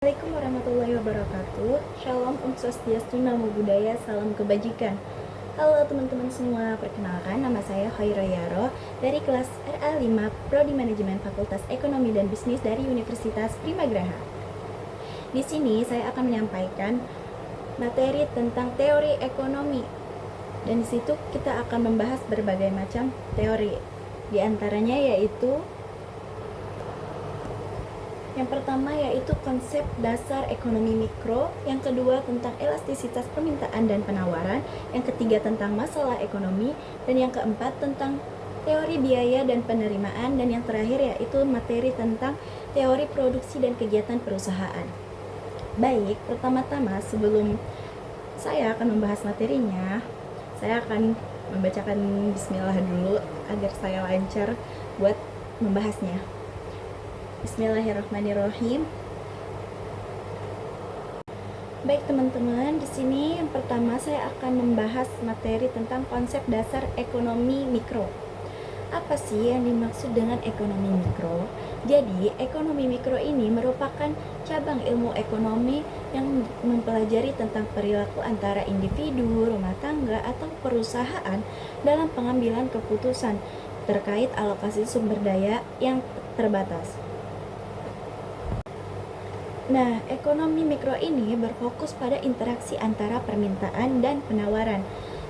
Assalamualaikum warahmatullahi wabarakatuh. Shalom, Om Swastiastu, Namo Buddhaya, salam kebajikan. Halo teman-teman semua, perkenalkan nama saya Khaira Yaro dari kelas RA5 Prodi Manajemen Fakultas Ekonomi dan Bisnis dari Universitas Primagraha. Di sini saya akan menyampaikan materi tentang teori ekonomi. Dan di situ kita akan membahas berbagai macam teori. Di antaranya yaitu yang pertama yaitu konsep dasar ekonomi mikro, yang kedua tentang elastisitas permintaan dan penawaran, yang ketiga tentang masalah ekonomi, dan yang keempat tentang teori biaya dan penerimaan, dan yang terakhir yaitu materi tentang teori produksi dan kegiatan perusahaan. Baik, pertama-tama sebelum saya akan membahas materinya, saya akan membacakan bismillah dulu agar saya lancar buat membahasnya. Bismillahirrahmanirrahim. Baik teman-teman, di sini yang pertama saya akan membahas materi tentang konsep dasar ekonomi mikro. Apa sih yang dimaksud dengan ekonomi mikro? Jadi, ekonomi mikro ini merupakan cabang ilmu ekonomi yang mempelajari tentang perilaku antara individu, rumah tangga, atau perusahaan dalam pengambilan keputusan terkait alokasi sumber daya yang terbatas. Nah, ekonomi mikro ini berfokus pada interaksi antara permintaan dan penawaran,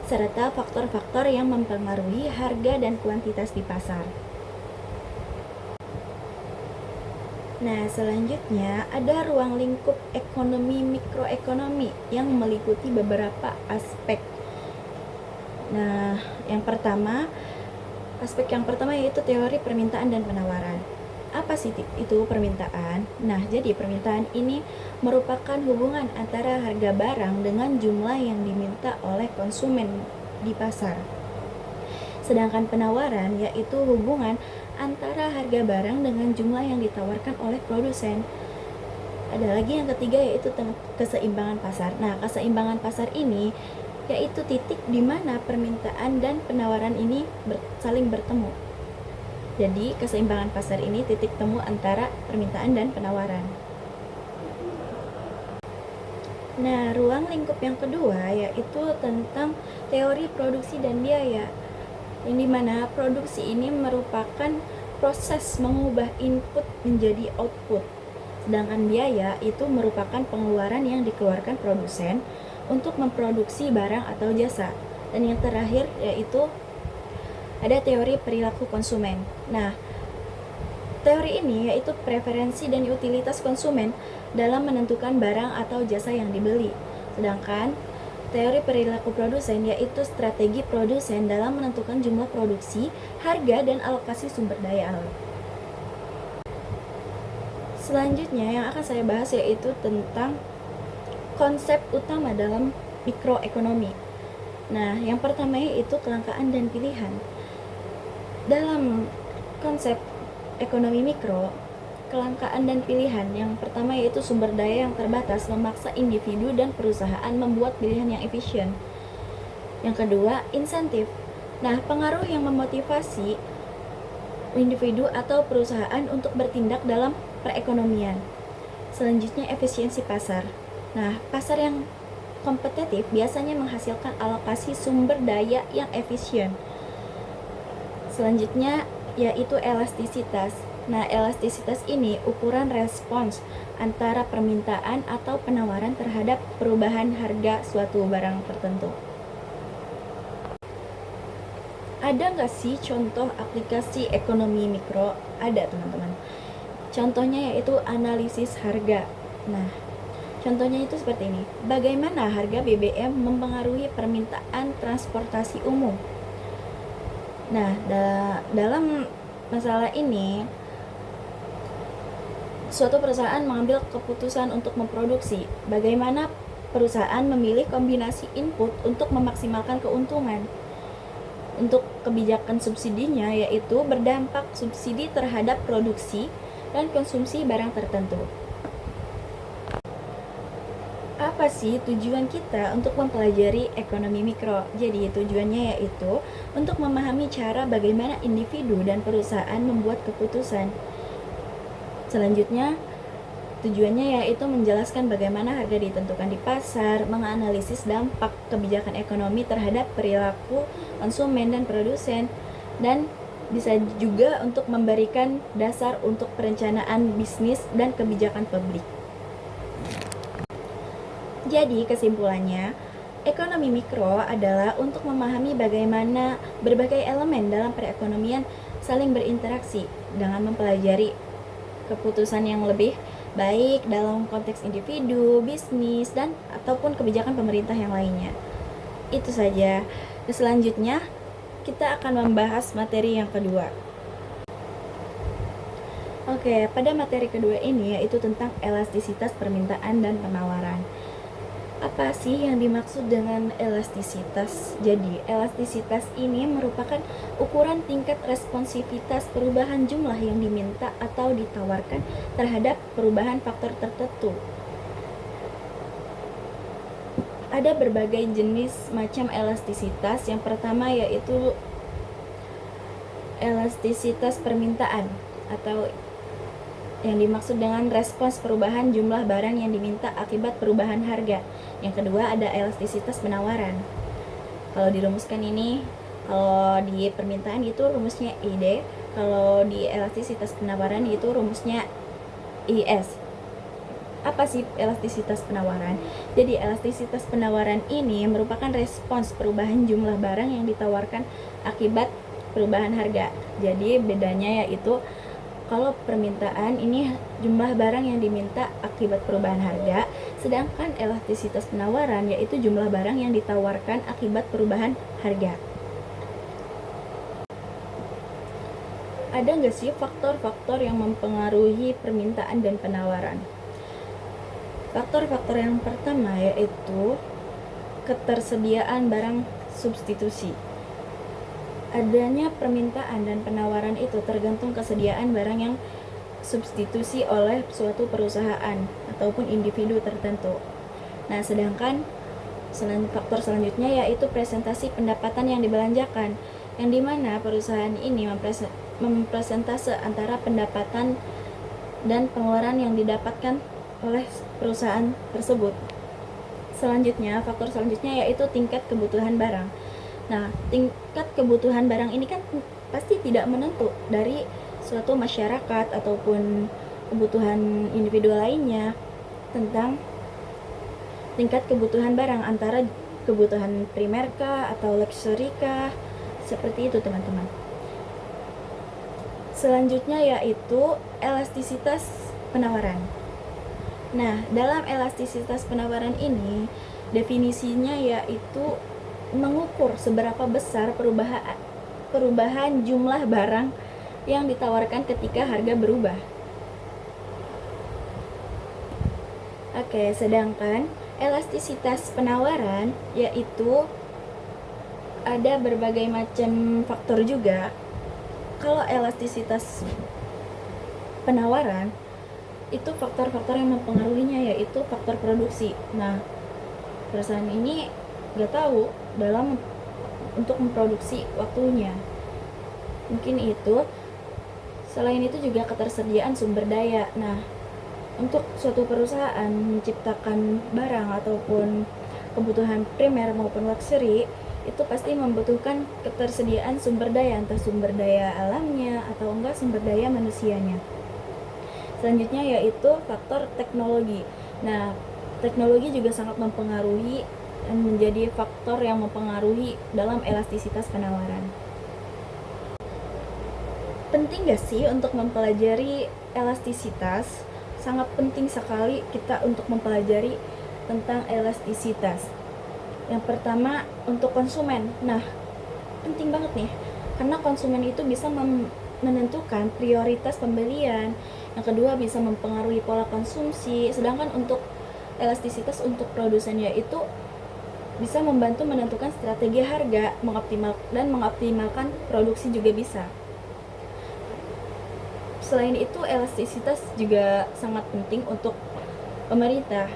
serta faktor-faktor yang mempengaruhi harga dan kuantitas di pasar. Nah, selanjutnya ada ruang lingkup ekonomi mikroekonomi yang meliputi beberapa aspek. Nah, aspek yang pertama yaitu teori permintaan dan penawaran. Apa sih itu permintaan? Nah, jadi permintaan ini merupakan hubungan antara harga barang dengan jumlah yang diminta oleh konsumen di pasar. Sedangkan penawaran yaitu hubungan antara harga barang dengan jumlah yang ditawarkan oleh produsen. Ada lagi yang ketiga yaitu keseimbangan pasar. Nah, keseimbangan pasar ini yaitu titik di mana permintaan dan penawaran ini saling bertemu. Jadi, keseimbangan pasar ini titik temu antara permintaan dan penawaran. Nah, ruang lingkup yang kedua yaitu tentang teori produksi dan biaya, yang dimana produksi ini merupakan proses mengubah input menjadi output. Sedangkan biaya itu merupakan pengeluaran yang dikeluarkan produsen untuk memproduksi barang atau jasa. Dan yang terakhir yaitu ada teori perilaku konsumen. Nah, teori ini yaitu preferensi dan utilitas konsumen dalam menentukan barang atau jasa yang dibeli. Sedangkan teori perilaku produsen yaitu strategi produsen dalam menentukan jumlah produksi, harga, dan alokasi sumber daya alam. Selanjutnya yang akan saya bahas yaitu tentang konsep utama dalam mikroekonomi. Nah, yang pertama yaitu kelangkaan dan pilihan. Dalam konsep ekonomi mikro, kelangkaan dan pilihan yang pertama yaitu sumber daya yang terbatas memaksa individu dan perusahaan membuat pilihan yang efisien. Yang kedua, insentif. Nah, pengaruh yang memotivasi individu atau perusahaan untuk bertindak dalam perekonomian. Selanjutnya, efisiensi pasar. Nah, pasar yang kompetitif biasanya menghasilkan alokasi sumber daya yang efisien. Selanjutnya yaitu elastisitas. Nah, elastisitas ini ukuran respons antara permintaan atau penawaran terhadap perubahan harga suatu barang tertentu. Ada nggak sih contoh aplikasi ekonomi mikro? Ada, teman-teman. Contohnya yaitu analisis harga. Nah, contohnya itu seperti ini. Bagaimana harga BBM mempengaruhi permintaan transportasi umum? Nah, dalam masalah ini, suatu perusahaan mengambil keputusan untuk memproduksi. Bagaimana perusahaan memilih kombinasi input untuk memaksimalkan keuntungan. Untuk kebijakan subsidinya yaitu berdampak subsidi terhadap produksi dan konsumsi barang tertentu. Apa sih tujuan kita untuk mempelajari ekonomi mikro? Jadi tujuannya yaitu untuk memahami cara bagaimana individu dan perusahaan membuat keputusan. Selanjutnya, Tujuannya yaitu menjelaskan bagaimana harga ditentukan di pasar, menganalisis dampak kebijakan ekonomi terhadap perilaku konsumen dan produsen, dan bisa juga untuk memberikan dasar untuk perencanaan bisnis dan kebijakan publik. Jadi kesimpulannya, ekonomi mikro adalah untuk memahami bagaimana berbagai elemen dalam perekonomian saling berinteraksi dengan mempelajari keputusan yang lebih baik dalam konteks individu, bisnis, dan ataupun kebijakan pemerintah yang lainnya. Itu saja. Selanjutnya, kita akan membahas materi yang kedua. Oke, pada materi kedua ini yaitu tentang elastisitas permintaan dan penawaran. Apa sih yang dimaksud dengan elastisitas? Jadi, elastisitas ini merupakan ukuran tingkat responsivitas perubahan jumlah yang diminta atau ditawarkan terhadap perubahan faktor tertentu. Ada berbagai jenis macam elastisitas. Yang pertama yaitu elastisitas permintaan atau yang dimaksud dengan respons perubahan jumlah barang yang diminta akibat perubahan harga. Yang kedua ada elastisitas penawaran. Kalau dirumuskan ini, kalau di permintaan itu rumusnya ID, kalau di elastisitas penawaran itu rumusnya IS. Apa sih elastisitas penawaran? Jadi elastisitas penawaran ini merupakan respons perubahan jumlah barang yang ditawarkan akibat perubahan harga. Jadi bedanya yaitu kalau permintaan ini jumlah barang yang diminta akibat perubahan harga, sedangkan elastisitas penawaran yaitu jumlah barang yang ditawarkan akibat perubahan harga. Ada nggak sih faktor-faktor yang mempengaruhi permintaan dan penawaran? Faktor-faktor yang pertama yaitu ketersediaan barang substitusi. Adanya permintaan dan penawaran itu tergantung kesediaan barang yang substitusi oleh suatu perusahaan ataupun individu tertentu. Nah, sedangkan faktor selanjutnya yaitu presentasi pendapatan yang dibelanjakan, yang dimana perusahaan ini mempresentase antara pendapatan dan pengeluaran yang didapatkan oleh perusahaan tersebut. Faktor selanjutnya yaitu tingkat kebutuhan barang. Nah, tingkat kebutuhan barang ini kan pasti tidak menentu dari suatu masyarakat ataupun kebutuhan individu lainnya tentang tingkat kebutuhan barang, antara kebutuhan primer kah atau luxury kah, seperti itu teman-teman. Selanjutnya yaitu elastisitas penawaran. Nah, dalam elastisitas penawaran ini definisinya yaitu mengukur seberapa besar perubahan jumlah barang yang ditawarkan ketika harga berubah. Oke, sedangkan elastisitas penawaran yaitu ada berbagai macam faktor juga. Kalau elastisitas penawaran itu faktor-faktor yang mempengaruhinya yaitu faktor produksi. Nah, perusahaan ini nggak tahu dalam untuk memproduksi waktunya. Mungkin itu. Selain itu juga ketersediaan sumber daya. Nah, untuk suatu perusahaan menciptakan barang ataupun kebutuhan primer maupun luxury itu pasti membutuhkan ketersediaan sumber daya, entah sumber daya alamnya atau enggak sumber daya manusianya. Selanjutnya yaitu faktor teknologi. Nah, teknologi juga sangat mempengaruhi dan menjadi faktor yang mempengaruhi dalam elastisitas penawaran. Penting gak sih untuk mempelajari elastisitas? Sangat penting sekali kita untuk mempelajari tentang elastisitas. Yang pertama untuk konsumen. Nah, penting banget nih, karena konsumen itu bisa menentukan prioritas pembelian. Yang kedua bisa mempengaruhi pola konsumsi. Sedangkan untuk elastisitas untuk produsen yaitu bisa membantu menentukan strategi harga, mengoptimalkan produksi juga bisa. Selain itu, elastisitas juga sangat penting untuk pemerintah.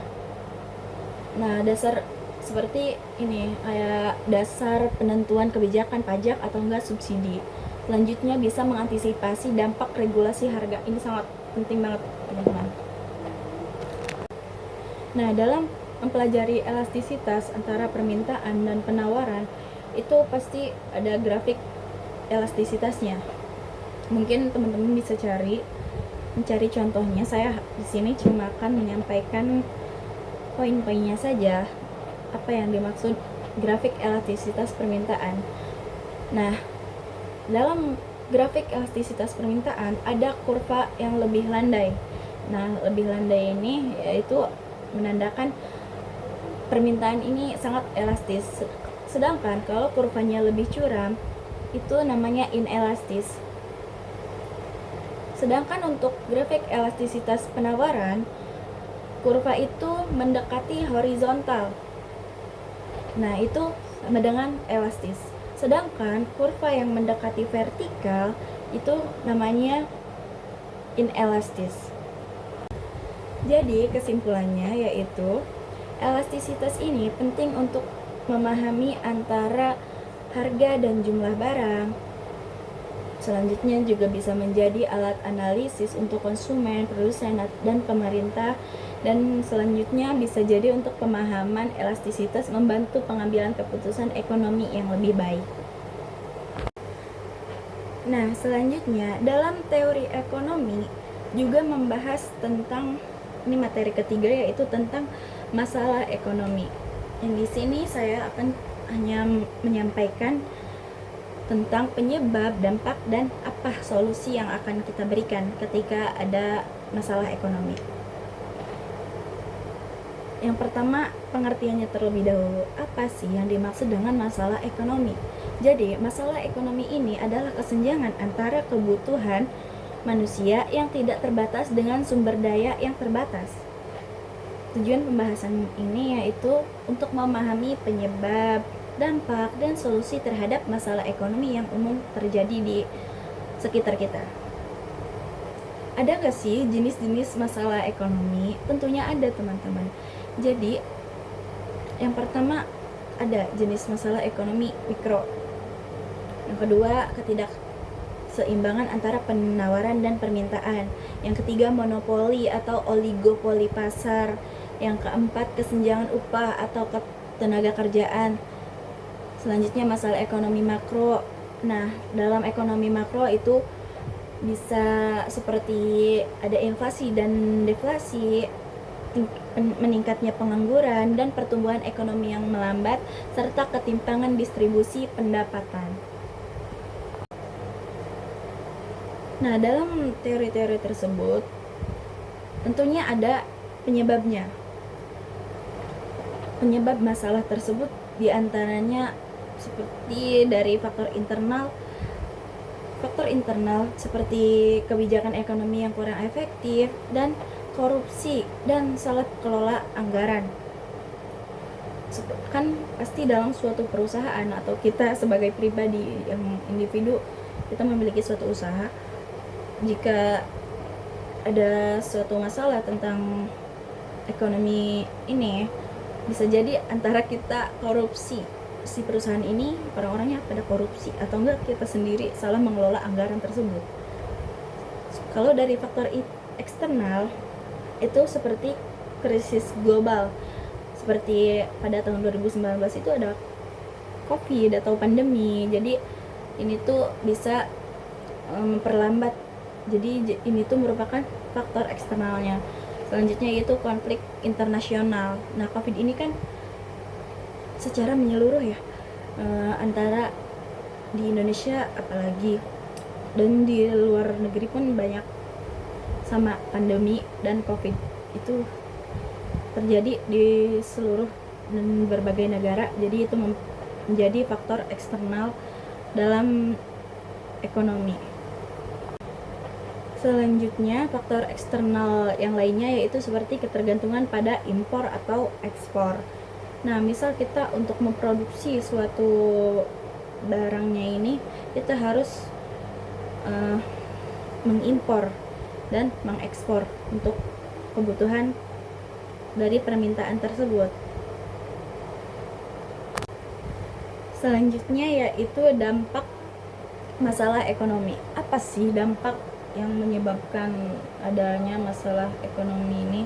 Nah, dasar seperti ini, kayak dasar penentuan kebijakan pajak atau enggak subsidi. Selanjutnya bisa mengantisipasi dampak regulasi harga. Ini sangat penting banget, teman-teman. Nah, dalam mempelajari elastisitas antara permintaan dan penawaran, itu pasti ada grafik elastisitasnya. Mungkin teman-teman bisa mencari contohnya. Saya di sini cuma akan menyampaikan poin-poinnya saja, apa yang dimaksud grafik elastisitas permintaan. Nah, dalam grafik elastisitas permintaan ada kurva yang lebih landai. Nah, lebih landai ini yaitu menandakan permintaan ini sangat elastis. Sedangkan kalau kurvanya lebih curam, itu namanya inelastis. Sedangkan untuk grafik elastisitas penawaran, kurva itu mendekati horizontal. Nah, itu sama dengan elastis. Sedangkan kurva yang mendekati vertikal itu namanya inelastis. Jadi kesimpulannya yaitu elastisitas ini penting untuk memahami antara harga dan jumlah barang. Selanjutnya juga bisa menjadi alat analisis untuk konsumen, produsen, dan pemerintah. Dan selanjutnya bisa jadi untuk pemahaman elastisitas membantu pengambilan keputusan ekonomi yang lebih baik. Nah, selanjutnya dalam teori ekonomi juga membahas tentang, ini materi ketiga, yaitu tentang masalah ekonomi. Yang di sini saya akan hanya menyampaikan tentang penyebab, dampak, dan apa solusi yang akan kita berikan ketika ada masalah ekonomi. Yang pertama, pengertiannya terlebih dahulu. Apa sih yang dimaksud dengan masalah ekonomi? Jadi, masalah ekonomi ini adalah kesenjangan antara kebutuhan manusia yang tidak terbatas dengan sumber daya yang terbatas. Tujuan pembahasan ini yaitu untuk memahami penyebab, dampak, dan solusi terhadap masalah ekonomi yang umum terjadi di sekitar kita. Ada gak sih jenis-jenis masalah ekonomi? Tentunya ada, teman-teman. Jadi, yang pertama ada jenis masalah ekonomi mikro. Yang kedua, ketidakseimbangan antara penawaran dan permintaan. Yang ketiga, monopoli atau oligopoli pasar. Yang keempat, kesenjangan upah atau ketenaga kerjaan. Selanjutnya masalah ekonomi makro. Nah, dalam ekonomi makro itu bisa seperti ada inflasi dan deflasi, meningkatnya pengangguran dan pertumbuhan ekonomi yang melambat, serta ketimpangan distribusi pendapatan. Nah, dalam teori-teori tersebut tentunya ada penyebabnya. Penyebab masalah tersebut diantaranya seperti dari faktor internal seperti kebijakan ekonomi yang kurang efektif dan korupsi dan salah kelola anggaran. Kan pasti dalam suatu perusahaan atau kita sebagai pribadi yang individu, kita memiliki suatu usaha, jika ada suatu masalah tentang ekonomi ini, bisa jadi antara kita korupsi, si perusahaan ini orang-orangnya pada korupsi, atau enggak kita sendiri salah mengelola anggaran tersebut. Kalau dari faktor eksternal itu seperti krisis global, seperti pada tahun 2019 itu ada COVID atau pandemi. Jadi ini tuh bisa memperlambat. Jadi ini tuh merupakan faktor eksternalnya. Selanjutnya yaitu konflik internasional. Nah, COVID ini kan secara menyeluruh ya, antara di Indonesia apalagi, dan di luar negeri pun banyak sama pandemi dan COVID itu terjadi di seluruh dan berbagai negara. Jadi itu menjadi faktor eksternal dalam ekonomi. Selanjutnya, faktor eksternal yang lainnya yaitu seperti ketergantungan pada impor atau ekspor. Nah, misal kita untuk memproduksi suatu barangnya ini, kita harus mengimpor dan mengekspor untuk kebutuhan dari permintaan tersebut. Selanjutnya yaitu dampak masalah ekonomi. Apa sih dampak yang menyebabkan adanya masalah ekonomi ini?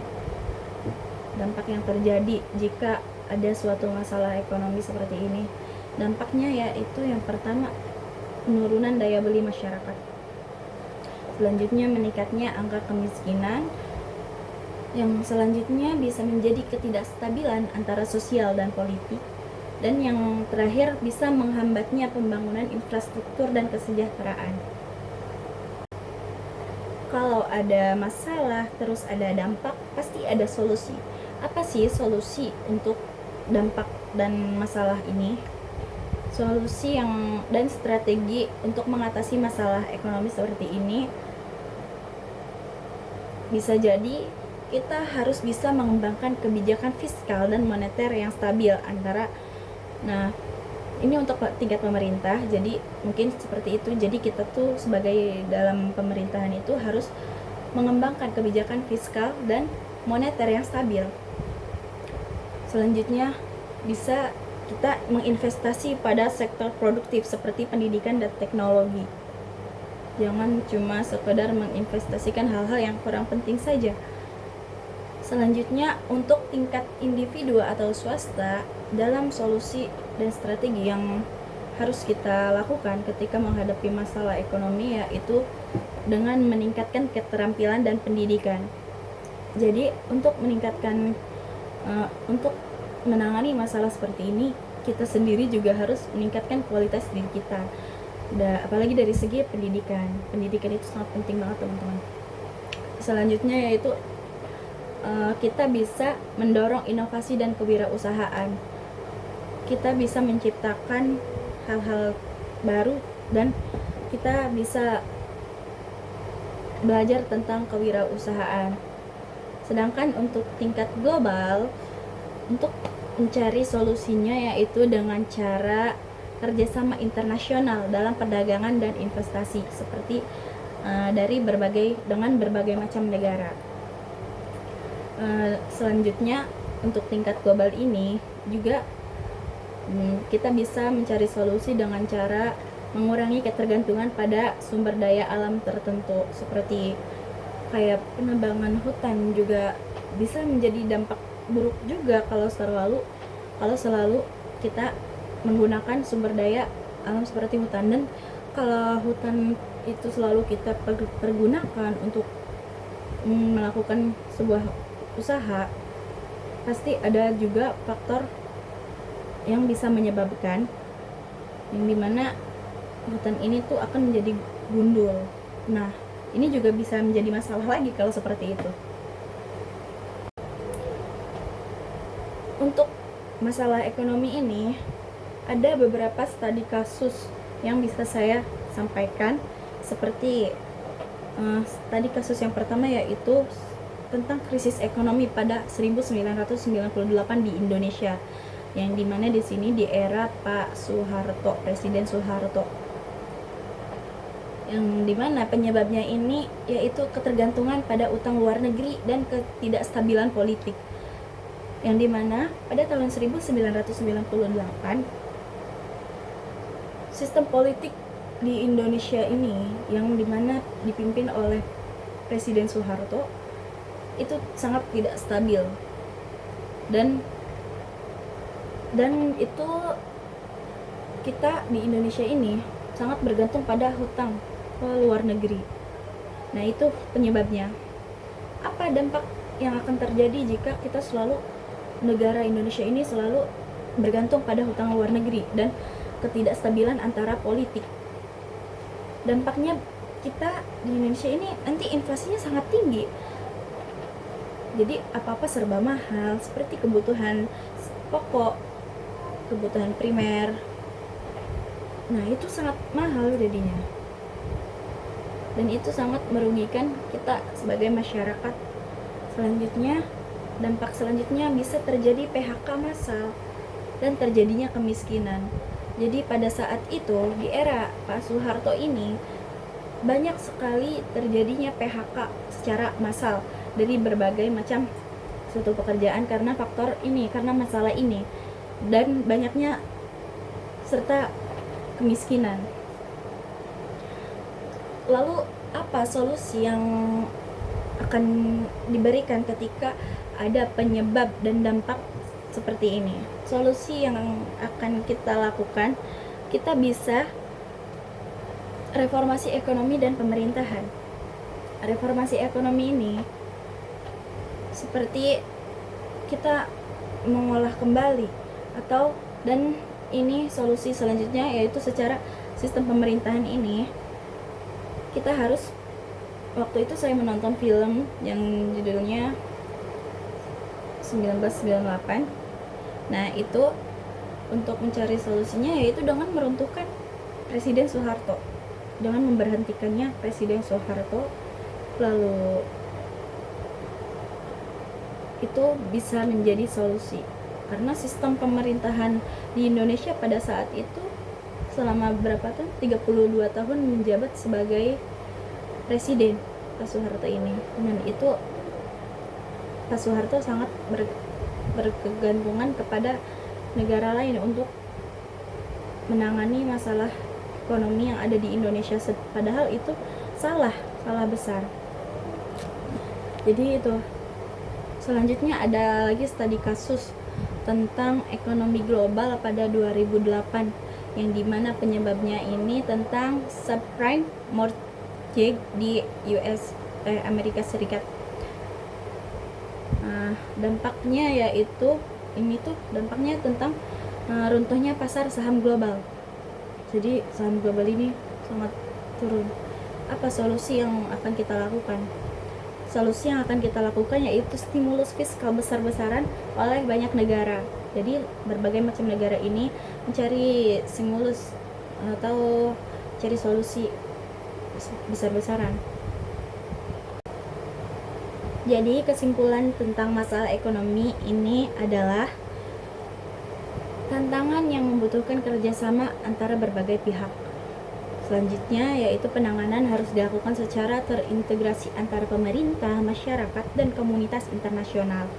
dampak yang terjadi jika ada suatu masalah ekonomi seperti ini. Dampaknya yaitu yang pertama, penurunan daya beli masyarakat. Selanjutnya, meningkatnya angka kemiskinan. Yang selanjutnya bisa menjadi ketidakstabilan antara sosial dan politik. Dan yang terakhir, bisa menghambatnya pembangunan infrastruktur dan kesejahteraan. Kalau ada masalah, terus ada dampak, pasti ada solusi. Apa sih solusi untuk dampak dan masalah ini? Solusi dan strategi untuk mengatasi masalah ekonomi seperti ini bisa jadi kita harus bisa mengembangkan kebijakan fiskal dan moneter yang stabil ini untuk tingkat pemerintah, jadi mungkin seperti itu. Jadi kita tuh sebagai dalam pemerintahan itu harus mengembangkan kebijakan fiskal dan moneter yang stabil. Selanjutnya, bisa kita menginvestasi pada sektor produktif seperti pendidikan dan teknologi. Jangan cuma sekedar menginvestasikan hal-hal yang kurang penting saja. Selanjutnya, untuk tingkat individu atau swasta, dalam solusi dan strategi yang harus kita lakukan ketika menghadapi masalah ekonomi, yaitu dengan meningkatkan keterampilan dan pendidikan. Jadi untuk untuk menangani masalah seperti ini, kita sendiri juga harus meningkatkan kualitas diri kita. Apalagi dari segi pendidikan. Pendidikan itu sangat penting banget, teman-teman. Selanjutnya yaitu kita bisa mendorong inovasi dan kewirausahaan. Kita bisa menciptakan hal-hal baru dan kita bisa belajar tentang kewirausahaan. Sedangkan untuk tingkat global, untuk mencari solusinya yaitu dengan cara kerjasama internasional dalam perdagangan dan investasi seperti dengan berbagai macam negara. Selanjutnya, untuk tingkat global ini juga kita bisa mencari solusi dengan cara mengurangi ketergantungan pada sumber daya alam tertentu, seperti kayak penebangan hutan juga bisa menjadi dampak buruk juga kalau selalu kita menggunakan sumber daya alam seperti hutan. Dan kalau hutan itu selalu kita pergunakan untuk melakukan sebuah usaha, pasti ada juga faktor yang bisa menyebabkan yang dimana hutan ini tuh akan menjadi gundul. Nah, ini juga bisa menjadi masalah lagi kalau seperti itu. Untuk masalah ekonomi ini, ada beberapa studi kasus yang bisa saya sampaikan, seperti studi kasus yang pertama yaitu tentang krisis ekonomi pada 1998 di Indonesia, yang dimana di sini di era Pak Soeharto, Presiden Soeharto, yang dimana penyebabnya ini yaitu ketergantungan pada utang luar negeri dan ketidakstabilan politik, yang dimana pada tahun 1998 sistem politik di Indonesia ini yang dimana dipimpin oleh Presiden Soeharto itu sangat tidak stabil, dan itu kita di Indonesia ini sangat bergantung pada hutang ke luar negeri. Nah, itu penyebabnya. Apa dampak yang akan terjadi jika kita negara Indonesia ini selalu bergantung pada hutang luar negeri dan ketidakstabilan antara politik? Dampaknya kita di Indonesia ini nanti inflasinya sangat tinggi. Jadi apa-apa serba mahal, seperti kebutuhan pokok, kebutuhan primer. Nah, itu sangat mahal jadinya. Dan itu sangat merugikan kita sebagai masyarakat. Selanjutnya, dampak selanjutnya bisa terjadi PHK massal dan terjadinya kemiskinan. Jadi pada saat itu, di era Pak Soeharto ini, banyak sekali terjadinya PHK secara massal dari berbagai macam suatu pekerjaan karena faktor ini, karena masalah ini, dan banyaknya serta kemiskinan. Lalu apa solusi yang akan diberikan ketika ada penyebab dan dampak seperti ini. Solusi yang akan kita lakukan, kita bisa reformasi ekonomi dan pemerintahan. Reformasi ekonomi ini seperti kita mengolah kembali dan ini solusi selanjutnya, yaitu secara sistem pemerintahan ini kita harus, waktu itu saya menonton film yang judulnya 1998. Nah, itu untuk mencari solusinya yaitu dengan meruntuhkan Presiden Soeharto, dengan memberhentikannya Presiden Soeharto, lalu itu bisa menjadi solusi. Karena sistem pemerintahan di Indonesia pada saat itu selama berapa tahun? 32 tahun menjabat sebagai presiden Pak Soeharto ini. Dan itu Pak Soeharto sangat berkegantungan kepada negara lain untuk menangani masalah ekonomi yang ada di Indonesia, padahal itu salah besar. Jadi itu. Selanjutnya ada lagi studi kasus tentang ekonomi global pada 2008 yang dimana penyebabnya ini tentang subprime mortgage di Amerika Serikat. Dampaknya yaitu dampaknya tentang runtuhnya pasar saham global. Jadi saham global ini sangat turun. Apa solusi yang akan kita lakukan? Solusi yang akan kita lakukan yaitu stimulus fiskal besar-besaran oleh banyak negara. Jadi berbagai macam negara ini mencari stimulus atau cari solusi besar-besaran. Jadi kesimpulan tentang masalah ekonomi ini adalah tantangan yang membutuhkan kerjasama antara berbagai pihak. Selanjutnya yaitu penanganan harus dilakukan secara terintegrasi antara pemerintah, masyarakat, dan komunitas internasional.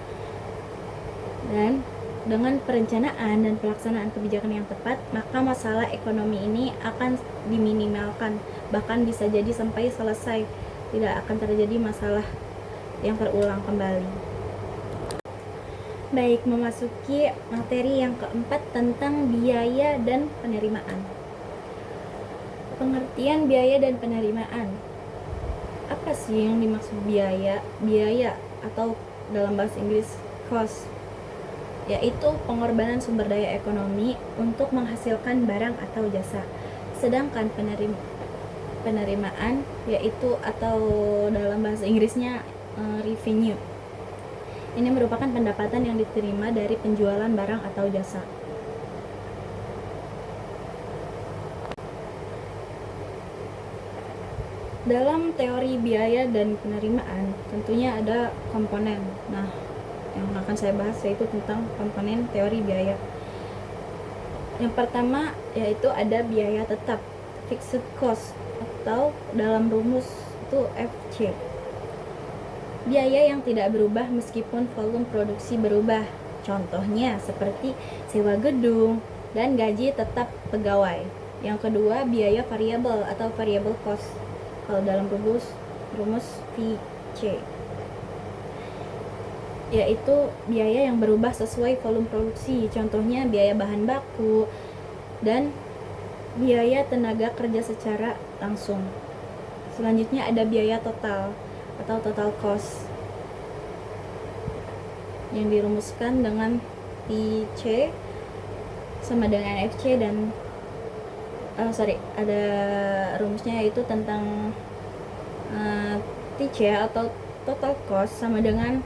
Dan dengan perencanaan dan pelaksanaan kebijakan yang tepat, maka masalah ekonomi ini akan diminimalkan, bahkan bisa jadi sampai selesai, tidak akan terjadi masalah yang terulang kembali. Baik, memasuki materi yang keempat tentang biaya dan penerimaan. Pengertian biaya dan penerimaan. Apa sih yang dimaksud biaya? Biaya atau dalam bahasa Inggris cost, yaitu pengorbanan sumber daya ekonomi untuk menghasilkan barang atau jasa. Sedangkan penerimaan yaitu atau dalam bahasa Inggrisnya revenue. Ini merupakan pendapatan yang diterima dari penjualan barang atau jasa. Dalam teori biaya dan penerimaan, tentunya ada komponen. Nah, yang akan saya bahas yaitu tentang komponen teori biaya. Yang pertama yaitu ada biaya tetap, fixed cost, atau dalam rumus itu FC. Biaya yang tidak berubah meskipun volume produksi berubah. Contohnya seperti sewa gedung dan gaji tetap pegawai. Yang kedua, biaya variabel atau variable cost. Kalau dalam rumus VC, yaitu biaya yang berubah sesuai volume produksi. Contohnya biaya bahan baku dan biaya tenaga kerja secara langsung. Selanjutnya ada biaya total atau total cost yang dirumuskan dengan PC sama dengan FC dan ada rumusnya yaitu tentang TC atau total cost sama dengan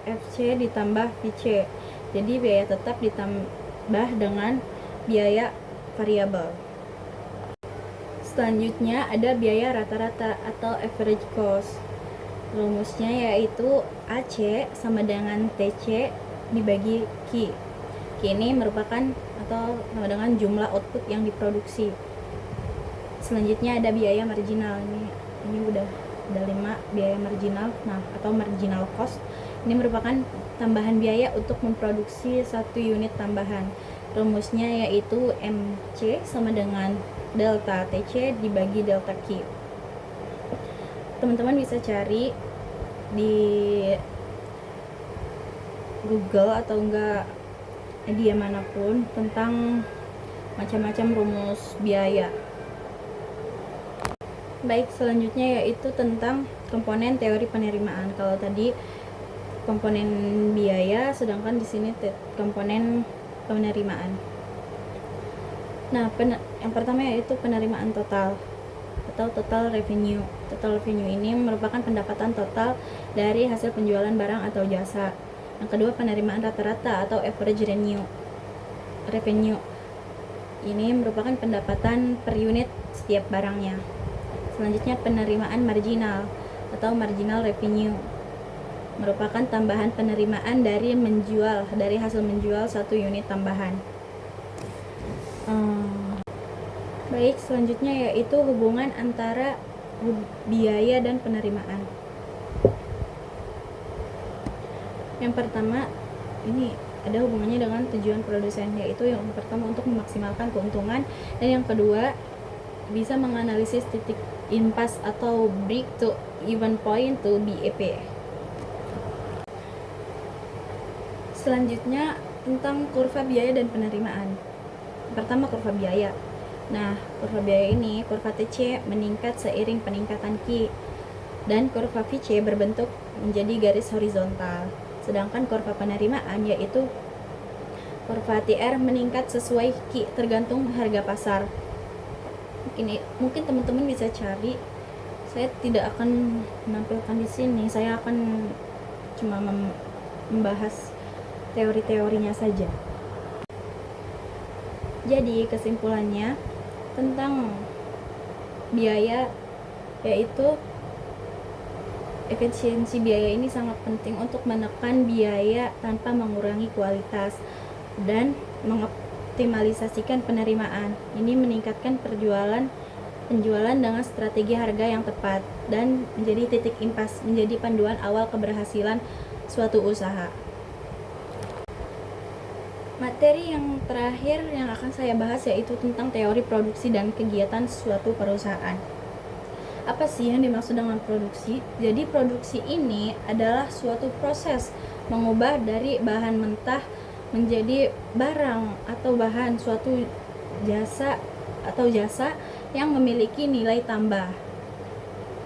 FC ditambah VC. Jadi biaya tetap ditambah dengan biaya variabel. Selanjutnya ada biaya rata-rata atau average cost. Rumusnya yaitu AC sama dengan TC dibagi Q. Q ini merupakan atau sama dengan jumlah output yang diproduksi. Selanjutnya ada biaya marginal. Ini udah 5 biaya marginal. Nah, atau marginal cost. Ini merupakan tambahan biaya untuk memproduksi satu unit tambahan. Rumusnya yaitu MC sama dengan delta TC dibagi delta Q. Teman-teman bisa cari di Google atau enggak media manapun tentang macam-macam rumus biaya. Baik, selanjutnya yaitu tentang komponen teori penerimaan. Kalau tadi komponen biaya, sedangkan di sini komponen penerimaan. Nah, yang pertama yaitu penerimaan total atau total revenue. Total revenue ini merupakan pendapatan total dari hasil penjualan barang atau jasa. Yang kedua, penerimaan rata-rata atau average revenue. Ini merupakan pendapatan per unit setiap barangnya. Selanjutnya, penerimaan marginal atau marginal revenue merupakan tambahan penerimaan dari hasil menjual satu unit tambahan. Baik, selanjutnya yaitu hubungan antara biaya dan penerimaan. Yang pertama, ini ada hubungannya dengan tujuan produsen, yaitu yang pertama untuk memaksimalkan keuntungan, dan yang kedua bisa menganalisis titik impasse atau break to even point to BEP. Selanjutnya tentang kurva biaya dan penerimaan. Pertama, kurva biaya. Nah, kurva biaya ini, kurva TC meningkat seiring peningkatan Q, dan kurva VC berbentuk menjadi garis horizontal. Sedangkan kurva penerimaan yaitu kurva TR meningkat sesuai Q tergantung harga pasar. Mungkin teman-teman bisa cari. Saya tidak akan menampilkan di sini. Saya akan cuma membahas teori-teorinya saja. Jadi kesimpulannya tentang biaya yaitu efisiensi biaya ini sangat penting untuk menekan biaya tanpa mengurangi kualitas dan mengoptimalisasikan penerimaan. Ini meningkatkan penjualan dengan strategi harga yang tepat dan menjadi titik impas, menjadi panduan awal keberhasilan suatu usaha. Materi yang terakhir yang akan saya bahas yaitu tentang teori produksi dan kegiatan suatu perusahaan. Apa sih yang dimaksud dengan produksi? Jadi produksi ini adalah suatu proses mengubah dari bahan mentah menjadi barang atau bahan suatu jasa yang memiliki nilai tambah.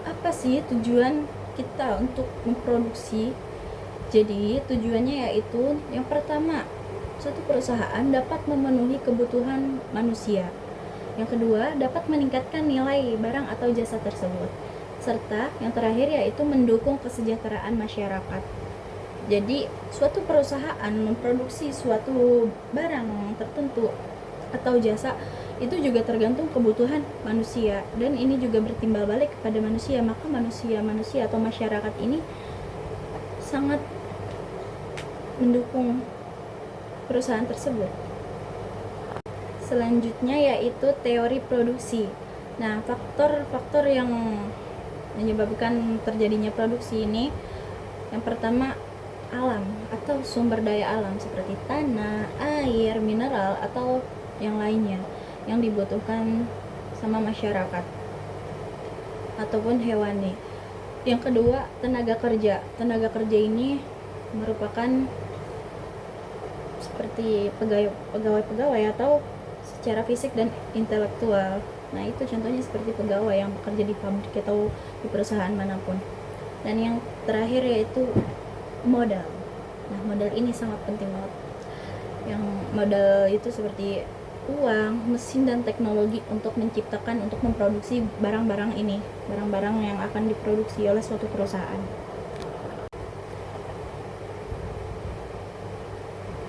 Apa sih tujuan kita untuk memproduksi? Jadi tujuannya yaitu yang pertama, suatu perusahaan dapat memenuhi kebutuhan manusia. Yang kedua, dapat meningkatkan nilai barang atau jasa tersebut. Serta yang terakhir yaitu mendukung kesejahteraan masyarakat. Jadi, suatu perusahaan memproduksi suatu barang tertentu atau jasa itu juga tergantung kebutuhan manusia, dan ini juga bertimbal balik kepada manusia. Maka manusia atau masyarakat ini sangat mendukung perusahaan tersebut. Selanjutnya yaitu teori produksi. Nah, faktor-faktor yang menyebabkan terjadinya produksi ini, yang pertama alam atau sumber daya alam seperti tanah, air, mineral atau yang lainnya yang dibutuhkan sama masyarakat ataupun hewani. Yang kedua, tenaga kerja. Tenaga kerja ini merupakan seperti pegawai-pegawai atau secara fisik dan intelektual. Nah, itu contohnya seperti pegawai yang bekerja di pabrik atau di perusahaan manapun. Dan yang terakhir yaitu modal. Nah, modal ini sangat penting banget. Yang modal itu seperti uang, mesin, dan teknologi untuk memproduksi barang-barang ini, barang-barang yang akan diproduksi oleh suatu perusahaan.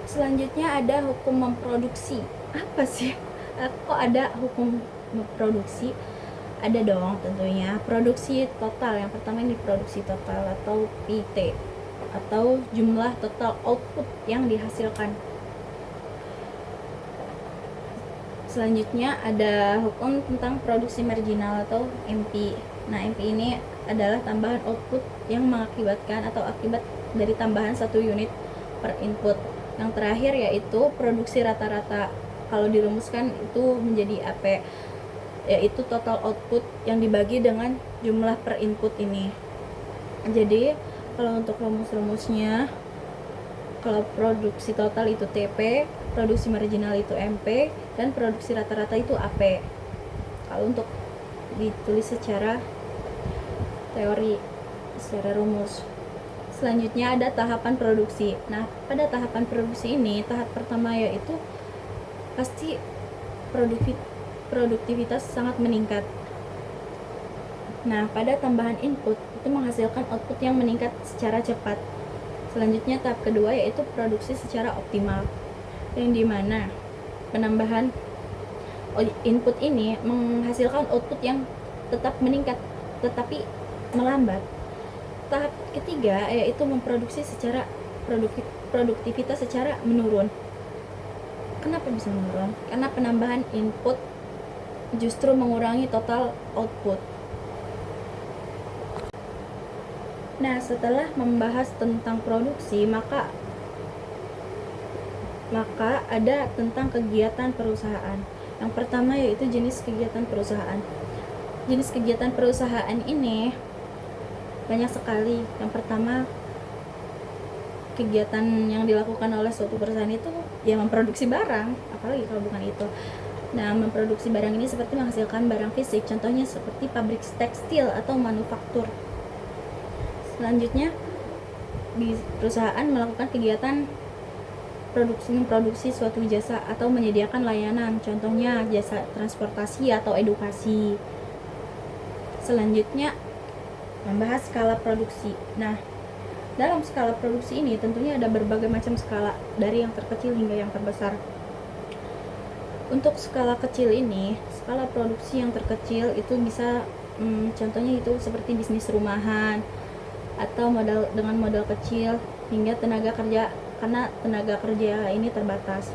Selanjutnya ada hukum memproduksi. Apa sih? Kok ada hukum memproduksi? Ada dong tentunya. Produksi total. Yang pertama ini produksi total atau PT atau jumlah total output yang dihasilkan. Selanjutnya ada hukum tentang produksi marginal atau MP. Nah, MP ini adalah tambahan output yang mengakibatkan atau akibat dari tambahan satu unit per input. Yang terakhir yaitu produksi rata-rata. Kalau dirumuskan itu menjadi AP, yaitu total output yang dibagi dengan jumlah per input ini. Jadi kalau untuk rumus-rumusnya Kalau produksi total itu TP, produksi marginal itu MP, dan produksi rata-rata itu AP. Kalau untuk ditulis secara teori, secara rumus. Selanjutnya ada tahapan produksi. Nah, pada tahapan produksi ini, tahap pertama yaitu pasti produktivitas sangat meningkat. Nah, pada tambahan input itu menghasilkan output yang meningkat secara cepat. Selanjutnya tahap kedua yaitu produksi secara optimal, yang dimana penambahan input ini menghasilkan output yang tetap meningkat tetapi melambat. Tahap ketiga yaitu memproduksi secara produktivitas secara menurun. Kenapa bisa menurun? Karena penambahan input justru mengurangi total output. Nah, setelah membahas tentang produksi, maka ada tentang kegiatan perusahaan. Yang pertama yaitu jenis kegiatan perusahaan. Jenis kegiatan perusahaan ini banyak sekali. Yang pertama, kegiatan yang dilakukan oleh suatu perusahaan itu ya memproduksi barang, apalagi kalau bukan itu. Nah, memproduksi barang ini seperti menghasilkan barang fisik, contohnya seperti pabrik tekstil atau manufaktur. Selanjutnya, di perusahaan melakukan kegiatan memproduksi suatu jasa atau menyediakan layanan, contohnya jasa transportasi atau edukasi. Selanjutnya, membahas skala produksi. Nah, dalam skala produksi ini tentunya ada berbagai macam skala, dari yang terkecil hingga yang terbesar. Untuk skala kecil ini, skala produksi yang terkecil itu bisa contohnya itu seperti bisnis rumahan atau dengan modal kecil hingga tenaga kerja, karena tenaga kerja ini terbatas.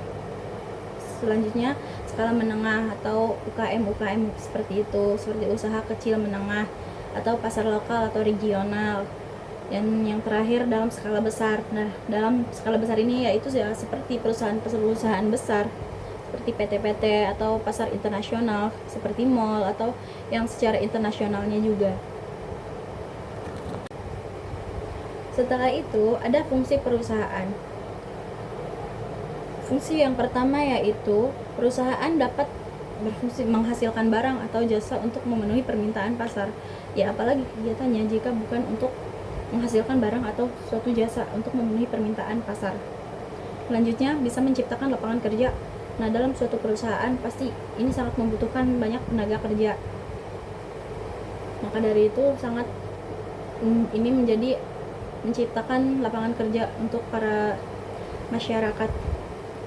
Selanjutnya skala menengah atau UKM seperti itu, seperti usaha kecil menengah atau pasar lokal atau regional. Dan yang terakhir dalam skala besar. Nah, dalam skala besar ini yaitu ya seperti perusahaan besar seperti PT-PT atau pasar internasional seperti mall atau yang secara internasionalnya juga. Setelah itu ada fungsi perusahaan. Fungsi yang pertama yaitu perusahaan dapat berfungsi menghasilkan barang atau jasa untuk memenuhi permintaan pasar. Ya, apalagi kegiatannya jika bukan untuk menghasilkan barang atau suatu jasa untuk memenuhi permintaan pasar. Selanjutnya bisa menciptakan lapangan kerja. Nah, dalam suatu perusahaan pasti ini sangat membutuhkan banyak tenaga kerja. Maka dari itu ini menjadi menciptakan lapangan kerja untuk para masyarakat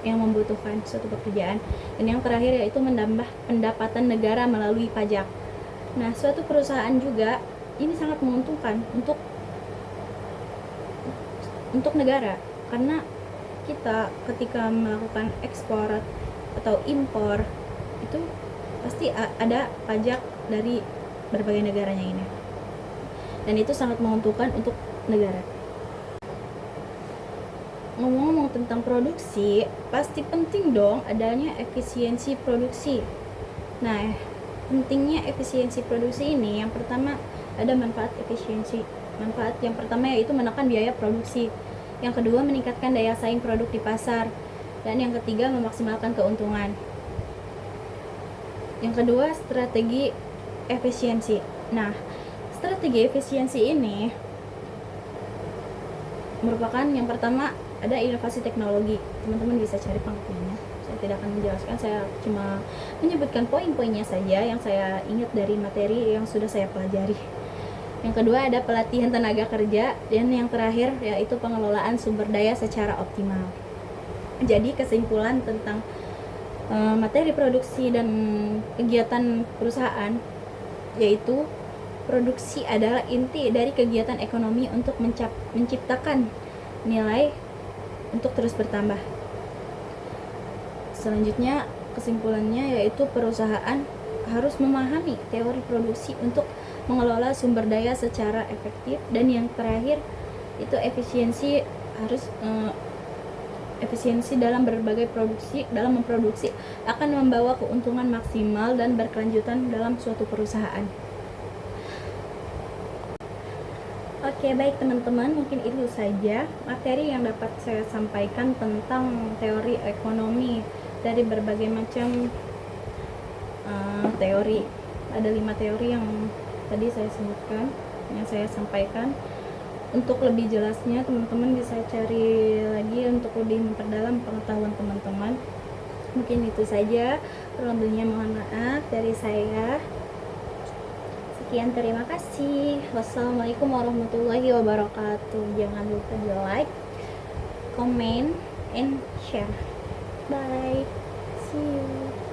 yang membutuhkan suatu pekerjaan. Dan yang terakhir yaitu menambah pendapatan negara melalui pajak. Nah, suatu perusahaan juga ini sangat menguntungkan untuk negara, karena kita ketika melakukan ekspor atau impor itu pasti ada pajak dari berbagai negaranya ini, dan itu sangat menguntungkan untuk negara. Ngomong-ngomong tentang produksi, pasti penting dong adanya efisiensi produksi. Nah, pentingnya efisiensi produksi ini, yang pertama ada manfaat efisiensi. Manfaat yang pertama yaitu menekan biaya produksi. Yang kedua, meningkatkan daya saing produk di pasar. Dan yang ketiga, memaksimalkan keuntungan. Yang kedua, strategi efisiensi. Nah, strategi efisiensi ini merupakan yang pertama ada inovasi teknologi. Teman-teman bisa cari pengertiannya. Saya tidak akan menjelaskan, saya cuma menyebutkan poin-poinnya saja yang saya ingat dari materi yang sudah saya pelajari. Yang kedua ada pelatihan tenaga kerja, dan yang terakhir yaitu pengelolaan sumber daya secara optimal. Jadi kesimpulan tentang materi produksi dan kegiatan perusahaan yaitu produksi adalah inti dari kegiatan ekonomi untuk menciptakan nilai untuk terus bertambah. Selanjutnya kesimpulannya yaitu perusahaan harus memahami teori produksi untuk mengelola sumber daya secara efektif, dan yang terakhir itu efisiensi dalam berbagai dalam memproduksi akan membawa keuntungan maksimal dan berkelanjutan dalam suatu perusahaan. Oke, baik teman-teman, mungkin itu saja materi yang dapat saya sampaikan tentang teori ekonomi dari berbagai macam teori. Ada 5 teori yang tadi saya sebutkan, yang saya sampaikan. Untuk lebih jelasnya teman-teman bisa cari lagi untuk lebih memperdalam pengetahuan teman-teman. Mungkin itu saja, kurang lebihnya mohon maaf dari saya. Sekian, terima kasih. Wassalamualaikum warahmatullahi wabarakatuh. Jangan lupa di like, comment, and share. Bye. See you.